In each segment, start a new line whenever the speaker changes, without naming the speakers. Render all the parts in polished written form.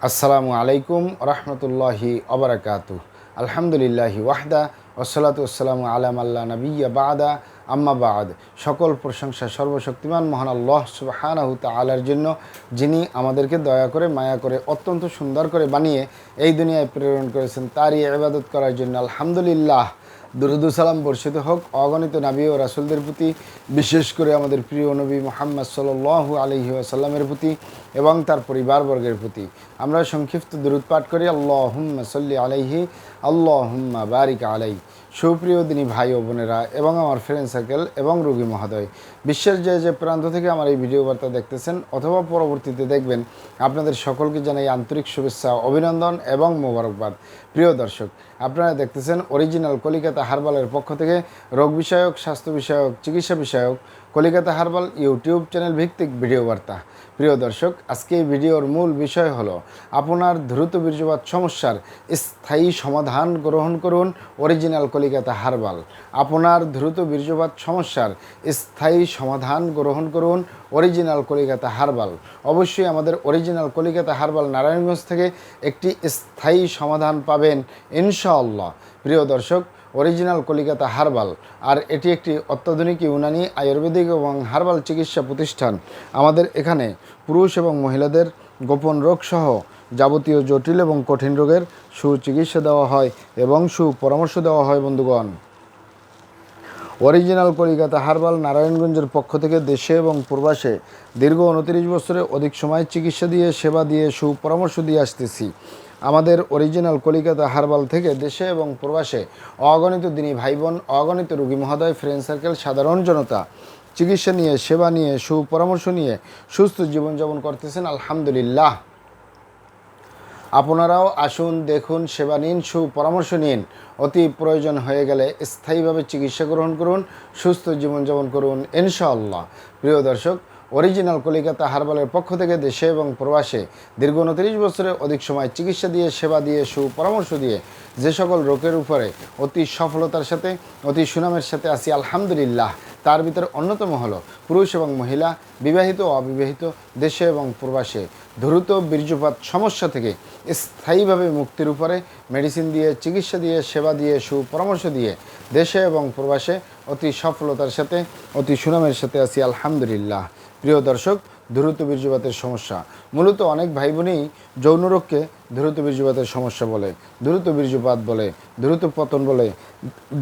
আসসালামু আলাইকুম রহমতুল্লাহি অবরাকাতু। আলহামদুলিল্লাহি ওয়াহদা ওয়াসসালাতু ওয়াসসালামু আলা মাল্লা নাবিয়্যা বা'দা আম্মা বা'দ। সকল প্রশংসা সর্বশক্তিমান মহান আল্লাহ সুবহানাহু তাআলার জন্য, যিনি আমাদেরকে দয়া করে মায়া করে অত্যন্ত সুন্দর করে বানিয়ে এই দুনিয়ায় প্রেরণ করেছেন, তারই ইবাদত করার জন্য আলহামদুলিল্লাহ। দুরুদ ও সালাম বর্ষিত হোক অগণিত নবী ও রাসূলদের প্রতি, বিশেষ করে আমাদের প্রিয় নবী মুহাম্মদ সাল্লাল্লাহু আলাইহি ওয়াসাল্লামের প্রতি এবং তার পরিবারবর্গের প্রতি। আমরা সংক্ষিপ্ত দুরুদ পাঠ করি, আল্লাহুম্মা সাল্লি আলাইহি আল্লাহুম্মা বারিক আলাই। সুপ্রিয় দিনী ভাই ও বোনেরা এবং আমার ফ্রেন্ড সার্কেল এবং রোগী মহোদয়, বিশ্বের যে যে প্রান্ত থেকে আমার এই ভিডিও বার্তা দেখতেছেন অথবা পরবর্তীতে দেখবেন, আপনাদের সকলকে জানাই আন্তরিক শুভেচ্ছা, অভিনন্দন এবং মোবারকবাদ। প্রিয় দর্শক, আপনারা দেখতেছেন অরিজিনাল কলিকাতা হার্বালের পক্ষ থেকে রোগ বিষয়ক, স্বাস্থ্য বিষয়ক, চিকিৎসা বিষয়ক কলিকাতা হার্বাল ইউটিউব চ্যানেল ভিত্তিক ভিডিও বার্তা। প্রিয় দর্শক, আজকে এই ভিডিওর মূল বিষয় হলো আপনার দ্রুত বীর্যপাত সমস্যার স্থায়ী সমাধান গ্রহণ করুন অরিজিনাল কলিকাতা হার্বাল। আপনার দ্রুত বীর্যপাত সমস্যার স্থায়ী সমাধান গ্রহণ করুন অরিজিনাল কলিকাতা হার্বাল। অবশ্যই আমাদের অরিজিনাল কলিকাতা হার্বাল নারায়ণগঞ্জ থেকে একটি স্থায়ী সমাধান পাবেন ইনশাআল্লাহ। প্রিয় দর্শক, অরিজিনাল কলিকাতা হার্বাল আর এটি একটি অত্যাধুনিক ইউনানি আয়ুর্বেদিক এবং হার্বাল চিকিৎসা প্রতিষ্ঠান। আমাদের এখানে পুরুষ এবং মহিলাদের গোপন রোগ সহ যাবতীয় জটিল এবং কঠিন রোগের সুচিকিৎসা দেওয়া হয় এবং সুপরামর্শ দেওয়া হয়। বন্ধুগণ, অরিজিনাল কলিকাতা হার্বাল নারায়ণগঞ্জের পক্ষ থেকে দেশে এবং প্রবাসে দীর্ঘ 29 বছরে অধিক সময় চিকিৎসা দিয়ে, সেবা দিয়ে, সুপরামর্শ দিয়ে আসতেছি। আমাদের অরিজিনাল কলিকাতা হার্বাল থেকে দেশে এবং প্রবাসে অগণিত দিনী ভাই বোন, অগণিত রোগী মহোদয়, ফ্রেন্ড সার্কেল, সাধারণ জনতা চিকিৎসা নিয়ে, সেবা নিয়ে, সুপরামর্শ নিয়ে সুস্থ জীবনযাপন করতেছেন আলহামদুলিল্লাহ। আপনারাও আসুন, দেখুন, সেবা নিন, সুপরামর্শ নিন। অতি প্রয়োজন হয়ে গেলে স্থায়ীভাবে চিকিৎসা গ্রহণ করুন, সুস্থ জীবনযাপন করুন ইনশাআল্লাহ। প্রিয় দর্শক, অরিজিনাল কলিকাতা হার্বালের পক্ষ থেকে দেশে এবং প্রবাসে দীর্ঘ 29 বছরে অধিক সময় চিকিৎসা দিয়ে, সেবা দিয়ে, সুপরামর্শ দিয়ে যে সকল রোগের উপরে অতি সফলতার সাথে, অতি সুনামের সাথে আছি আলহামদুলিল্লাহ, তার ভিতরে অন্যতম হলো পুরুষ এবং মহিলা, বিবাহিত ও অবিবাহিত, দেশে এবং প্রবাসে দ্রুত বীর্যপাত সমস্যা থেকে স্থায়ীভাবে মুক্তির উপরে মেডিসিন দিয়ে, চিকিৎসা দিয়ে, সেবা দিয়ে, সুপরামর্শ দিয়ে দেশে এবং প্রবাসে অতি সফলতার সাথে, অতি সুনামের সাথে আছি আলহামদুলিল্লাহ। প্রিয় দর্শক, দ্রুত বীর্যপাতের সমস্যা মূলত অনেক ভাই বোনই যৌন রোগকে দ্রুত বীর্যপাতের সমস্যা বলে, দ্রুত বীর্যপাত বলে, দ্রুত পতন বলে।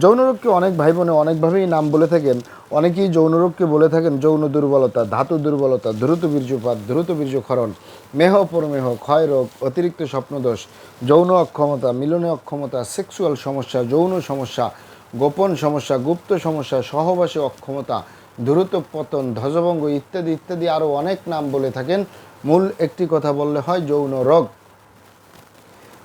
যৌন রোগকে অনেক ভাই বোনে অনেকভাবেই নাম বলে থাকেন। অনেকেই যৌন রোগকে বলে থাকেন যৌন দুর্বলতা, ধাতু দুর্বলতা, দ্রুত বীর্যপাত, দ্রুত বীর্যক্ষরণ, মেহ পরমেহ, ক্ষয় রোগ, অতিরিক্ত স্বপ্নদোষ, যৌন অক্ষমতা, মিলনে অক্ষমতা, সেক্সুয়াল সমস্যা, যৌন সমস্যা, গোপন সমস্যা, গুপ্ত সমস্যা, সহবাসে অক্ষমতা, দ্রুত পতন, ধ্বজভঙ্গ ইত্যাদি ইত্যাদি আরও অনেক নাম বলে থাকেন। মূল একটি কথা বললে হয় যৌন রোগ।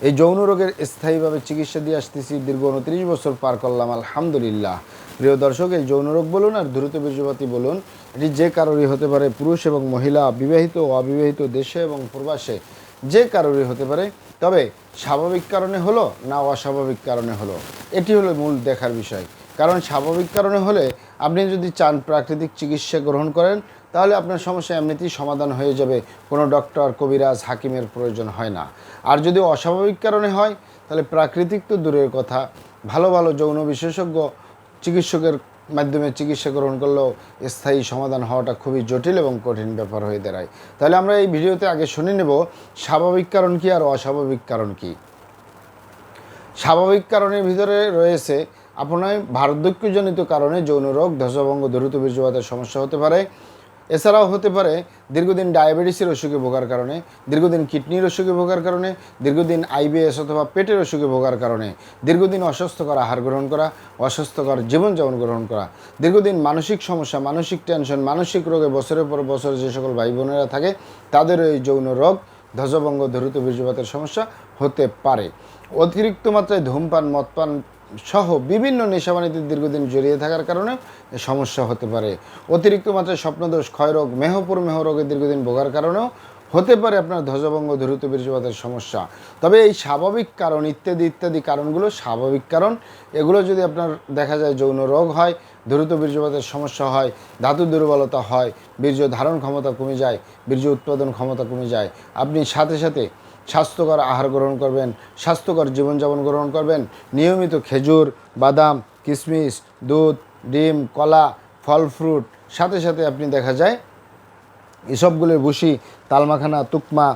এই যৌন রোগের স্থায়ীভাবে চিকিৎসা দিয়ে আসতেছি, দীর্ঘ 29 বছর পার করলাম আলহামদুলিল্লাহ। প্রিয় দর্শক, এই যৌন রোগ বলুন আর দ্রুত বীর্যপাতই বলুন, এটি যে কারোরই হতে পারে, পুরুষ এবং মহিলা, বিবাহিত ও অবিবাহিত, দেশে এবং প্রবাসে যে কারোরই হতে পারে। তবে স্বাভাবিক কারণে হলো না অস্বাভাবিক কারণে হলো, এটি হলো মূল দেখার বিষয়। কারণ স্বাভাবিক কারণে হলে আপনি যদি চান প্রাকৃতিক চিকিৎসা গ্রহণ করেন, তাহলে আপনার সমস্যা এমনিতেই সমাধান হয়ে যাবে, কোনো ডক্টর, কবিরাজ, হাকিমের প্রয়োজন হয় না। আর যদি অস্বাভাবিক কারণে হয়, তাহলে প্রাকৃতিক তো দূরের কথা, ভালো ভালো যৌন বিশেষজ্ঞ চিকিৎসকের মাধ্যমে চিকিৎসা গ্রহণ করলেও স্থায়ী সমাধান হওয়াটা খুবই জটিল এবং কঠিন ব্যাপার হয়ে দাঁড়ায়। তাহলে আমরা এই ভিডিওতে আগে শুনে নেব স্বাভাবিক কারণ কী আর অস্বাভাবিক কারণ কী। স্বাভাবিক কারণের ভিতরে রয়েছে আপনার বার্ধক্যজনিত কারণে যৌন রোগ, ধ্বজভঙ্গ, দ্রুত বীর্যপাতের সমস্যা হতে পারে। এছাড়াও হতে পারে দীর্ঘদিন ডায়াবেটিসের অসুখে ভোগার কারণে, দীর্ঘদিন কিডনির অসুখে ভোগার কারণে, দীর্ঘদিন আইবিএস অথবা পেটের অসুখে ভোগার কারণে, দীর্ঘদিন অস্বাস্থ্যকর আহার গ্রহণ করা, অস্বাস্থ্যকর জীবনযাপন গ্রহণ করা, দীর্ঘদিন মানসিক সমস্যা, মানসিক টেনশন, মানসিক রোগে বছরের পর বছর যে সকল ভাই বোনেরা থাকে তাদের এই যৌন রোগ, ধ্বজভঙ্গ, দ্রুত বীর্যপাতের সমস্যা হতে পারে। অতিরিক্ত মাত্রায় ধূমপান, মদপান সহ বিভিন্ন নেশাবানিতে দীর্ঘদিন জড়িয়ে থাকার কারণে সমস্যা হতে পারে। অতিরিক্ত মাত্রায় স্বপ্নদোষ, ক্ষয়রোগ, মেহ রোগে দীর্ঘদিন ভোগার কারণেও হতে পারে আপনার ধ্বজভঙ্গ, দ্রুত বীর্যপাতের সমস্যা। তবে এই স্বাভাবিক কারণ ইত্যাদি ইত্যাদি কারণগুলো স্বাভাবিক কারণ। এগুলো যদি আপনার দেখা যায় যৌন রোগ হয়, দ্রুত বীর্যপাতের সমস্যা হয়, ধাতু দুর্বলতা হয়, বীর্য ধারণ ক্ষমতা কমে যায়, বীর্য উৎপাদন ক্ষমতা কমে যায়, আপনি সাথে সাথে স্বাস্থ্যকর আহার গ্রহণ করবেন, স্বাস্থ্যকর জীবনযাপন গ্রহণ করবেন, নিয়মিত খেজুর, বাদাম, কিশমিশ, দুধ, ডিম, কলা, ফল ফ্রুট, সাথে সাথে আপনি দেখা যায় এসবগুলোর ভুসি, তালমাখানা, তুকমা,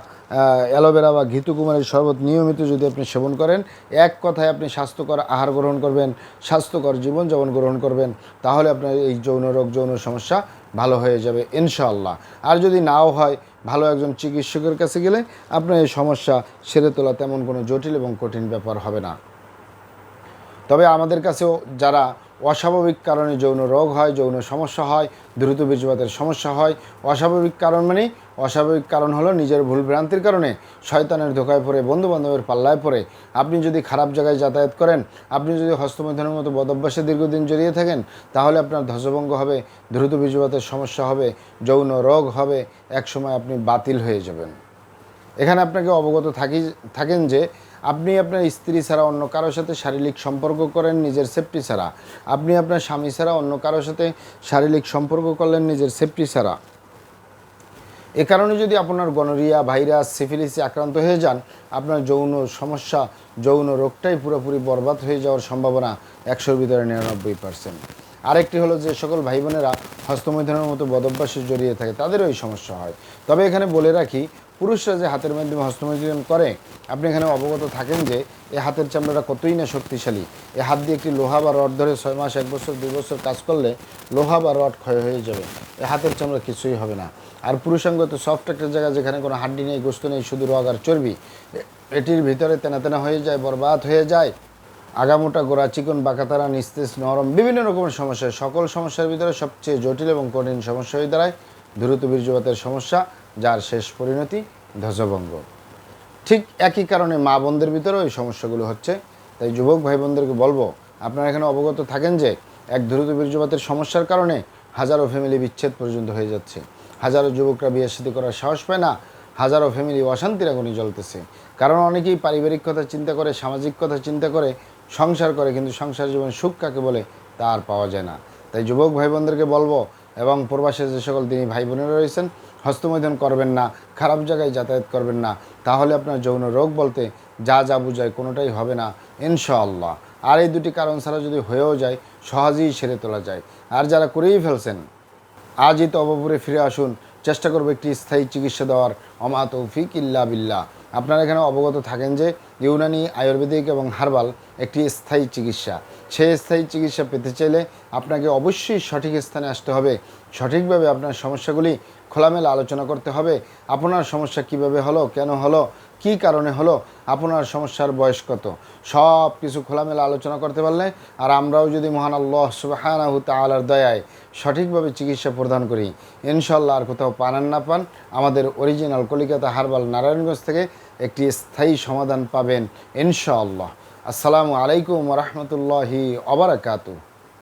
অ্যালোভেরা বা ঘিতুকুমারের শরবত নিয়মিত যদি আপনি সেবন করেন, এক কথায় আপনি স্বাস্থ্যকর আহার গ্রহণ করবেন, স্বাস্থ্যকর জীবনযাপন গ্রহণ করবেন, তাহলে আপনার এই যৌন রোগ, যৌন সমস্যা ভালো হয়ে যাবে ইনশাআল্লাহ। আর যদি নাও হয়, ভালো একজন চিকিৎসকের কাছে গেলে আপনার এই সমস্যা সেরে তোলা তেমন কোনো জটিল এবং কঠিন ব্যাপার হবে না। তবে আমাদের কাছেও যারা অস্বাভাবিক কারণে যৌন রোগ হয়, যৌন সমস্যা হয়, দ্রুত বীর্যপাতের সমস্যা হয়, অস্বাভাবিক কারণ মানে অস্বাভাবিক কারণ হলো নিজের ভুল ভ্রান্তির কারণে, শয়তানের ধোকায় পড়ে, বন্ধুবান্ধবের পাল্লায় পড়ে, আপনি যদি খারাপ জায়গায় যাতায়াত করেন, আপনি যদি হস্তমৈথুনের মতো বদভ্যাসে দীর্ঘদিন জড়িয়ে থাকেন, তাহলে আপনার ধ্বজভঙ্গ হবে, দ্রুত বীর্যপাতের সমস্যা হবে, যৌন রোগ হবে, একসময় আপনি বাতিল হয়ে যাবেন। এখানে আপনাকে অবগত থাকেন যে আপনি আপনার স্ত্রী ছাড়া অন্য কারোর সাথে শারীরিক সম্পর্ক করেন নিজের সেফটি ছাড়া, আপনি আপনার স্বামী ছাড়া অন্য কারোর সাথে শারীরিক সম্পর্ক করলেন নিজের সেফটি ছাড়া। এ কারণে যদি আপনার গনোরিয়া, ভাইরাস, সিফিলিসে আক্রান্ত হয়ে যান, আপনার যৌন সমস্যা, যৌন রোগটাই পুরোপুরি বরবাদ হয়ে যাওয়ার সম্ভাবনা 100-র ভিতরে 99%। আরেকটি হলো যে সকল ভাই বোনেরা হস্তমৈথুনের মতো বদভ্যাসে জড়িয়ে থাকে, তাদেরও এই সমস্যা হয়। তবে এখানে বলে রাখি, পুরুষরা যে হাতের মাধ্যমে হস্তমৈথুন করে, আপনি এখানে অবগত থাকেন যে এই হাতের চামড়াটা কতই না শক্তিশালী। এই হাত দিয়ে একটি লোহা বা রড ধরে 6 মাস, 1 বছর, 2 বছর কাজ করলে লোহা বা রড ক্ষয় হয়ে যাবে, এই হাতের চামড়া কিছুই হবে না। আর পুরুষাঙ্গ তো সফট একটা জায়গা, যেখানে কোনো হাড্ডি নেই, গোস্ত নেই, শুধু রগ আর চর্বি, এটির ভিতরে তেনা তেনা হয়ে যায়, বরবাদ হয়ে যায়, আগামোটা, গোড়া চিকন, বাঁকাতারা, নিস্তেজ, নরম, বিভিন্ন রকমের সমস্যা। সকল সমস্যার ভিতরে সবচেয়ে জটিল এবং কঠিন সমস্যা হয়ে দাঁড়ায় দ্রুত বীর্যপাতের সমস্যা, যার শেষ পরিণতি ধ্বজভঙ্গ। ঠিক একই কারণে মা বোনদের ভিতরেও এই সমস্যাগুলো হচ্ছে। তাই যুবক ভাই বোনদেরকে বলবো, আপনারা এখানে অবগত থাকেন যে এক দ্রুত বীর্যপাতের সমস্যার কারণে হাজারো ফ্যামিলি বিচ্ছেদ পর্যন্ত হয়ে যাচ্ছে, হাজারো যুবকরা বিয়ে শাদী করার সাহস পায় না, হাজারো ফ্যামিলি অশান্তির আগুনে জ্বলতেছে। কারণ অনেকেই পারিবারিক কথা চিন্তা করে, সামাজিক কথা চিন্তা করে সংসার করে, কিন্তু সংসার জীবনে সুখ কাকে বলে তা আর পাওয়া যায় না। তাই যুবক ভাই বোনদেরকে বলবো, এবং প্রবাসে যে সকল তিনি ভাই বোনেরা রয়েছেন, হস্তমৈথুন করবেন না, খারাপ জায়গায় যাতায়াত করবেন না, তাহলে আপনার যৌন রোগ বলতে যা যা বুঝায় কোনোটাই হবে না ইনশাআল্লাহ। আর এই দুটি কারণ ছাড়া যদি হয়েও যায়, সহজেই সেরে তোলা যায়। আর যারা করেই ফেলছেন, আজই তো অবপুরে ফিরে আসুন, চেষ্টা করবো একটি স্থায়ী চিকিৎসা দেওয়ার। অমা তৌফিক ইল্লা বিল্লাহ। আপনারা এখানে অবগত থাকেন যে ইউনানি, আয়ুর্বেদিক এবং হার্বাল একটি স্থায়ী চিকিৎসা। সেই স্থায়ী চিকিৎসা পেতে চাইলে আপনাকে অবশ্যই সঠিক স্থানে আসতে হবে, সঠিকভাবে আপনার সমস্যাগুলি খোলামেলা আলোচনা করতে হবে। আপনার সমস্যা কিভাবে হলো, কেন হলো, কী কারণে হলো, আপনার সমস্যার বয়স কত, সব কিছু খোলামেলা আলোচনা করতে পারলে, আর আমরাও যদি মহান আল্লাহ সুবহানাহু তাআলার দয়ায় সঠিকভাবে চিকিৎসা প্রদান করি, ইনশাআল্লাহ আর কোথাও পান আর না পান, আমাদের অরিজিনাল কলিকাতা হার্বাল নারায়ণগঞ্জ থেকে একটি স্থায়ী সমাধান পাবেন ইনশাআল্লাহ। আসসালামু আলাইকুম ওয়া রাহমাতুল্লাহি ওয়া বারাকাতুহু।